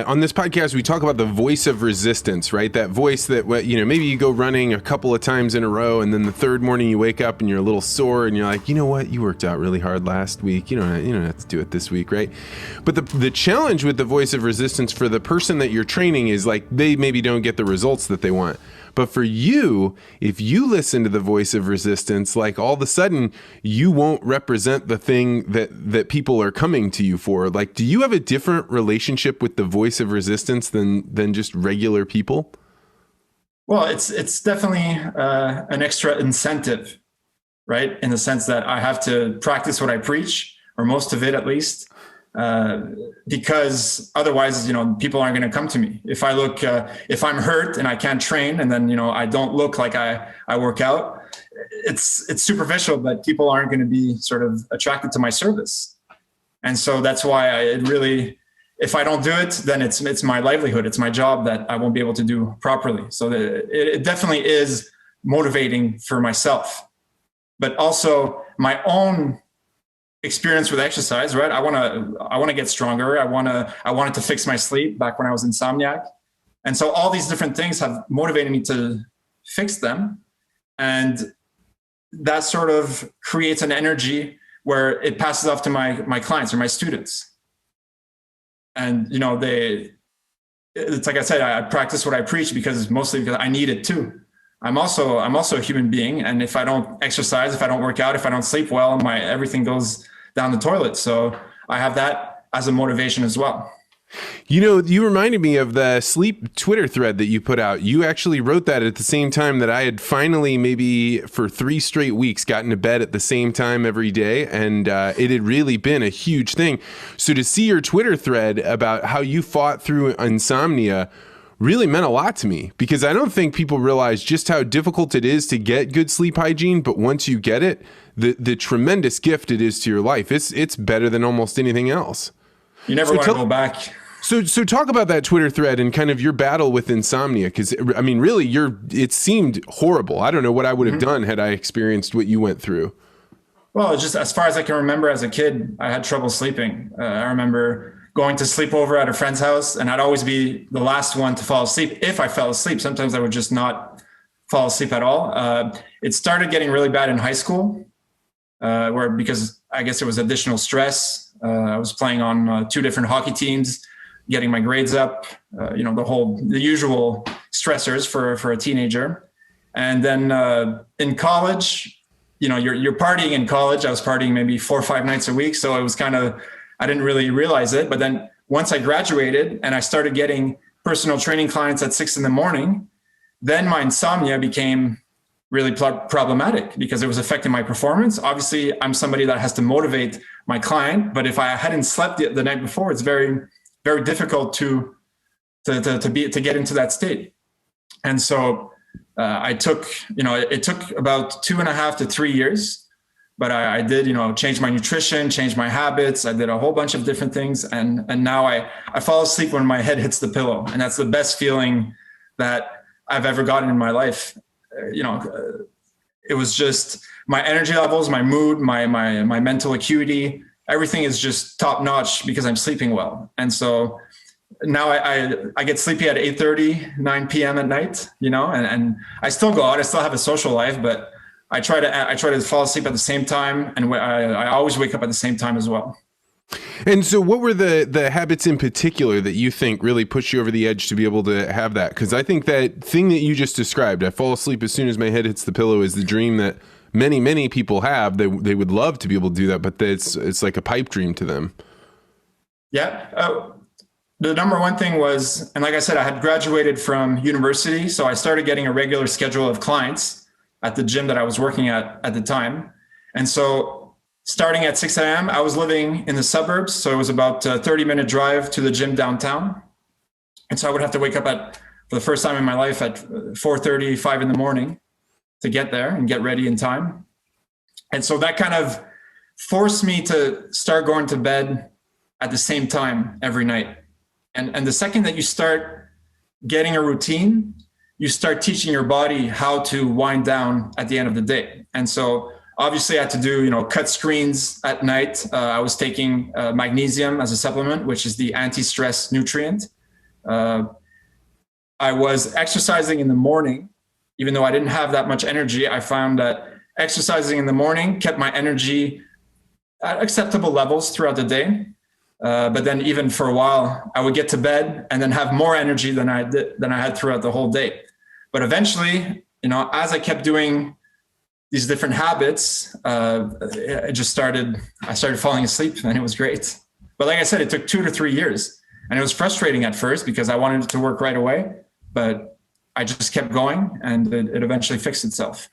On this podcast, we talk about the voice of resistance, right? That voice that, maybe you go running a couple of times in a row, and then the third morning you wake up and you're a little sore, and you're like, you know what? You worked out really hard last week. You don't have to do it this week, right? But the challenge with the voice of resistance for the person that you're training is like they maybe don't get the results that they want. But for you, if you listen to the voice of resistance, like all of a sudden you won't represent the thing that people are coming to you for. Like, do you have a different relationship with the voice of resistance than just regular people? Well, it's definitely an extra incentive, right? In the sense that I have to practice what I preach, or most of it at least. Because otherwise, people aren't going to come to me. If if I'm hurt and I can't train, and then, I don't look like I work out, it's superficial, but people aren't going to be sort of attracted to my service. And so that's why if I don't do it, then it's my livelihood. It's my job that I won't be able to do properly. So it definitely is motivating for myself, but also my own experience with exercise, right? I want to get stronger. I wanted to fix my sleep back when I was insomniac. And so all these different things have motivated me to fix them. And that sort of creates an energy where it passes off to my clients or my students. And, it's like I said, I practice what I preach mostly because I need it too. I'm also a human being. And if I don't exercise, if I don't work out, if I don't sleep well, everything goes down the toilet. So I have that as a motivation as well. You reminded me of the sleep Twitter thread that you put out. You actually wrote that at the same time that I had finally, maybe for 3 straight weeks, gotten to bed at the same time every day. And it had really been a huge thing. So to see your Twitter thread about how you fought through insomnia really meant a lot to me, because I don't think people realize just how difficult it is to get good sleep hygiene. But once you get it, the tremendous gift it is to your life, it's better than almost anything else. You never want to go back. So talk about that Twitter thread and kind of your battle with insomnia, because I mean, really, it seemed horrible. I don't know what I would have done had I experienced what you went through. Well, just as far as I can remember as a kid, I had trouble sleeping. I remember going to sleep over at a friend's house, and I'd always be the last one to fall asleep. If I fell asleep, sometimes I would just not fall asleep at all. It started getting really bad in high school, because I guess it was additional stress. I was playing on 2 different hockey teams, getting my grades up, the usual stressors for a teenager. And then in college, you're partying in college. I was partying maybe 4 or 5 nights a week. So it was I didn't really realize it. But then once I graduated and I started getting personal training clients at 6 a.m, then my insomnia became really problematic because it was affecting my performance. Obviously, I'm somebody that has to motivate my client, but if I hadn't slept the night before, it's very, very difficult to get into that state. And so it took about 2.5 to 3 years. But I did, change my nutrition, change my habits. I did a whole bunch of different things. And now I fall asleep when my head hits the pillow. And that's the best feeling that I've ever gotten in my life. It was just my energy levels, my mood, my mental acuity, everything is just top notch because I'm sleeping well. And so now I get sleepy at 8:30, 9 p.m. at night, and I still go out. I still have a social life, but I try to fall asleep at the same time, and I always wake up at the same time as well. And so what were the habits in particular that you think really pushed you over the edge to be able to have that? Because I think that thing that you just described, I fall asleep as soon as my head hits the pillow, is the dream that many, many people have. They would love to be able to do that, but it's like a pipe dream to them. Yeah. The number one thing was, and like I said, I had graduated from university, so I started getting a regular schedule of clients at the gym that I was working at the time. And so starting at 6 a.m., I was living in the suburbs. So it was about a 30-minute drive to the gym downtown. And so I would have to wake up for the first time in my life at 4:30, 5 a.m. to get there and get ready in time. And so that kind of forced me to start going to bed at the same time every night. And the second that you start getting a routine, you start teaching your body how to wind down at the end of the day. And so obviously I had to do, cut screens at night. I was taking magnesium as a supplement, which is the anti-stress nutrient. I was exercising in the morning, even though I didn't have that much energy. I found that exercising in the morning kept my energy at acceptable levels throughout the day. But then even for a while, I would get to bed and then have more energy than I had throughout the whole day. But eventually, as I kept doing these different habits, I started falling asleep, and it was great. But like I said, it took 2 to 3 years, and it was frustrating at first because I wanted it to work right away, but I just kept going, and it eventually fixed itself.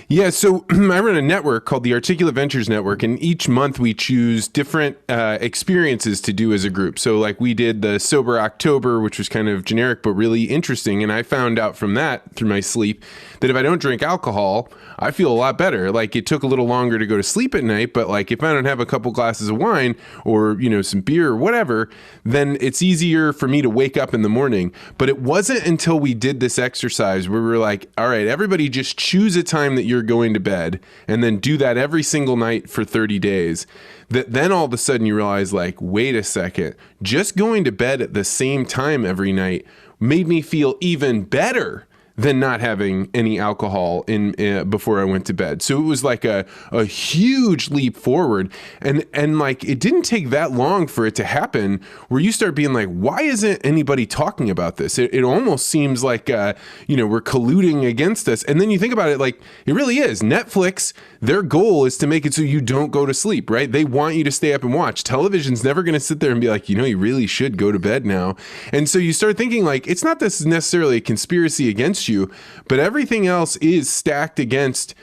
Yeah, so I run a network called the Articulate Ventures Network, and each month we choose different experiences to do as a group. So like we did the Sober October, which was kind of generic but really interesting, and I found out from that, through my sleep, that if I don't drink alcohol, I feel a lot better. Like it took a little longer to go to sleep at night, but like if I don't have a couple glasses of wine or, some beer or whatever, then it's easier for me to wake up in the morning. But it wasn't until we did this exercise where we were like, all right, everybody just choose a time that you're going to bed and then do that every single night for 30 days. That then all of a sudden you realize like, wait a second, just going to bed at the same time every night made me feel even better than not having any alcohol in before I went to bed. So it was like a huge leap forward, and like it didn't take that long for it to happen where you start being like, why isn't anybody talking about this? It almost seems like we're colluding against us. And then you think about it, like it really is. Netflix, their goal is to make it so you don't go to sleep, right? They want you to stay up and watch. Television's never going to sit there and be like, you really should go to bed now. And so you start thinking like, it's not this necessarily a conspiracy against you, but everything else is stacked against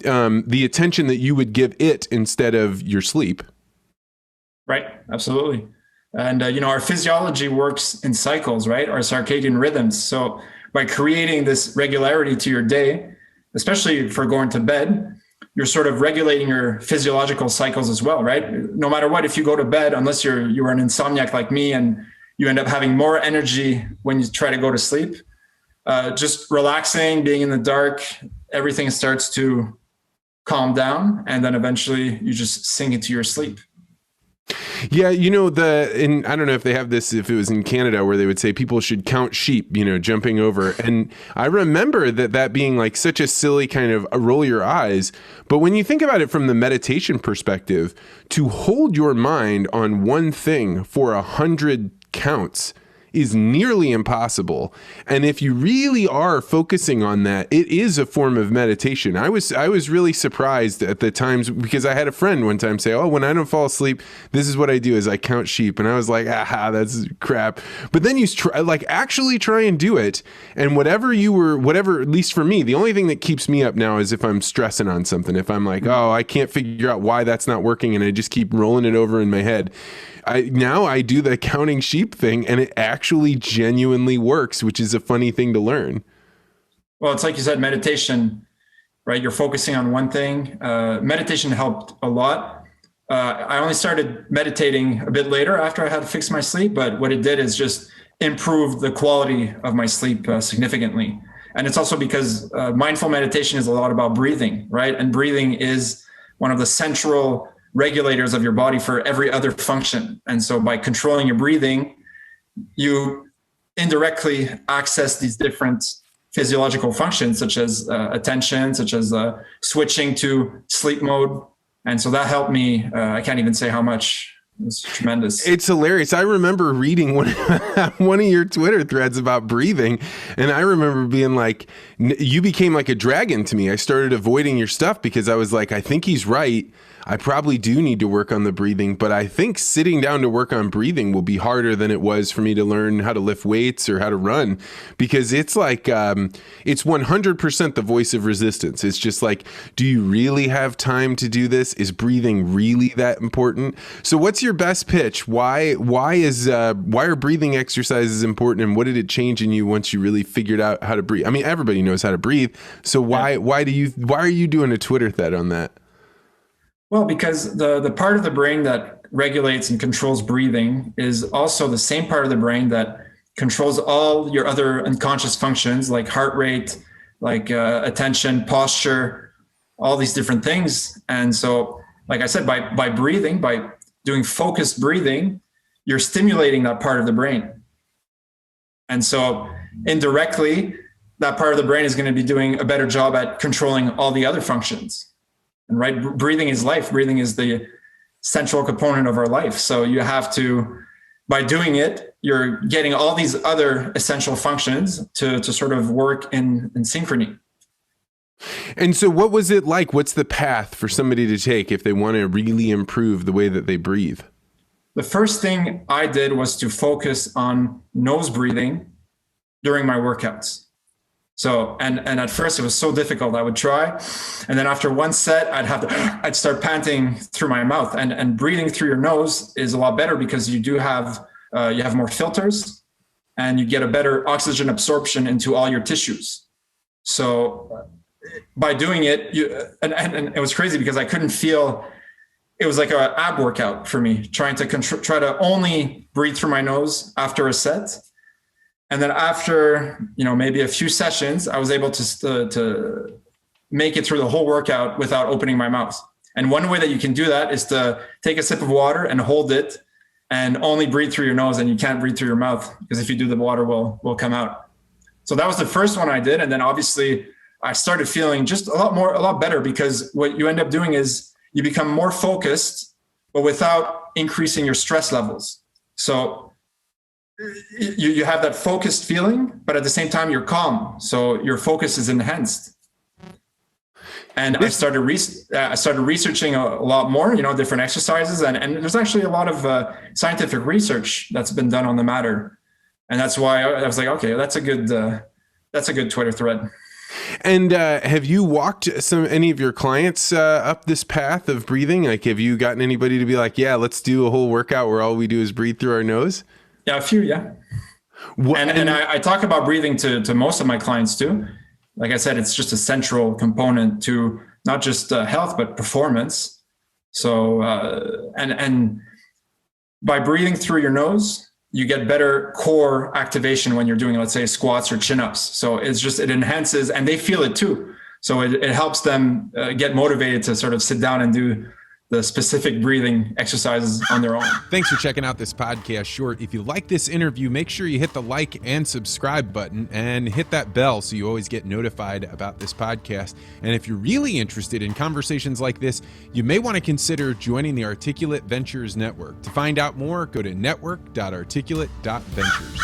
the attention that you would give it instead of your sleep. Right. Absolutely. And, our physiology works in cycles, right? Our circadian rhythms. So by creating this regularity to your day, especially for going to bed, you're sort of regulating your physiological cycles as well, right? No matter what, if you go to bed, unless you're an insomniac like me and you end up having more energy when you try to go to sleep, just relaxing, being in the dark, everything starts to calm down, and then eventually you just sink into your sleep. Yeah, and I don't know if they have this, if it was in Canada, where they would say people should count sheep, jumping over. And I remember that being like such a silly kind of roll your eyes. But when you think about it from the meditation perspective, to hold your mind on one thing for 100 counts is nearly impossible. And if you really are focusing on that, it is a form of meditation. I was really surprised at the times, because I had a friend one time say, oh, when I don't fall asleep, this is what I do is I count sheep. And I was like, that's crap. But then you actually try and do it. And whatever, at least for me, the only thing that keeps me up now is if I'm stressing on something. If I'm like, oh, I can't figure out why that's not working, and I just keep rolling it over in my head. I do the counting sheep thing, and it actually genuinely works, which is a funny thing to learn. Well, it's like you said, meditation, right? You're focusing on one thing. Meditation helped a lot. I only started meditating a bit later after I had fixed my sleep, but what it did is just improve the quality of my sleep significantly. And it's also because mindful meditation is a lot about breathing, right? And breathing is one of the central regulators of your body for every other function. And so by controlling your breathing, you indirectly access these different physiological functions, such as attention, such as switching to sleep mode. And so that helped me. I can't even say how much. It's tremendous. It's hilarious. I remember reading one of your Twitter threads about breathing, and I remember being like, you became like a dragon to me. I started avoiding your stuff because I was like, I think he's right. I probably do need to work on the breathing, but I think sitting down to work on breathing will be harder than it was for me to learn how to lift weights or how to run, because it's like, it's 100% the voice of resistance. It's just like, do you really have time to do this? Is breathing really that important? So what's your best pitch? Why are breathing exercises important, and what did it change in you once you really figured out how to breathe? I mean, everybody knows how to breathe. So why are you doing a Twitter thread on that? Well, because the part of the brain that regulates and controls breathing is also the same part of the brain that controls all your other unconscious functions, like heart rate, like attention, posture, all these different things. And so, like I said, by breathing, by doing focused breathing, you're stimulating that part of the brain. And so indirectly, that part of the brain is going to be doing a better job at controlling all the other functions. And right, breathing is life. Breathing is the central component of our life. So you have to, by doing it, you're getting all these other essential functions to sort of work in synchrony. And so what was it like? What's the path for somebody to take if they want to really improve the way that they breathe? The first thing I did was to focus on nose breathing during my workouts. So, and at first it was so difficult. I would try, and then after one set, I'd start panting through my mouth, and breathing through your nose is a lot better because you have more filters, and you get a better oxygen absorption into all your tissues. So by doing it, and it was crazy because I couldn't feel. It was like an ab workout for me, trying to try to only breathe through my nose after a set. And then after, maybe a few sessions, I was able to make it through the whole workout without opening my mouth. And one way that you can do that is to take a sip of water and hold it and only breathe through your nose, and you can't breathe through your mouth because if you do, the water will come out. So that was the first one I did. And then obviously I started feeling just a lot better, because what you end up doing is you become more focused, but without increasing your stress levels. So you have that focused feeling, but at the same time, you're calm. So your focus is enhanced. And I started researching a lot more, different exercises. And there's actually a lot of scientific research that's been done on the matter. And that's why I was like, okay, that's a good Twitter thread. And have you walked any of your clients up this path of breathing? Like, have you gotten anybody to be like, yeah, let's do a whole workout where all we do is breathe through our nose? Yeah, a few, yeah. And I talk about breathing to most of my clients too. Like I said, it's just a central component to not just health, but performance. So, and by breathing through your nose, you get better core activation when you're doing, let's say, squats or chin-ups. So it enhances, and they feel it too. So it helps them get motivated to sort of sit down and do the specific breathing exercises on their own. Thanks for checking out this podcast short. If you like this interview, make sure you hit the like and subscribe button and hit that bell so you always get notified about this podcast. And if you're really interested in conversations like this, you may want to consider joining the Articulate Ventures Network. To find out more, go to network.articulate.ventures.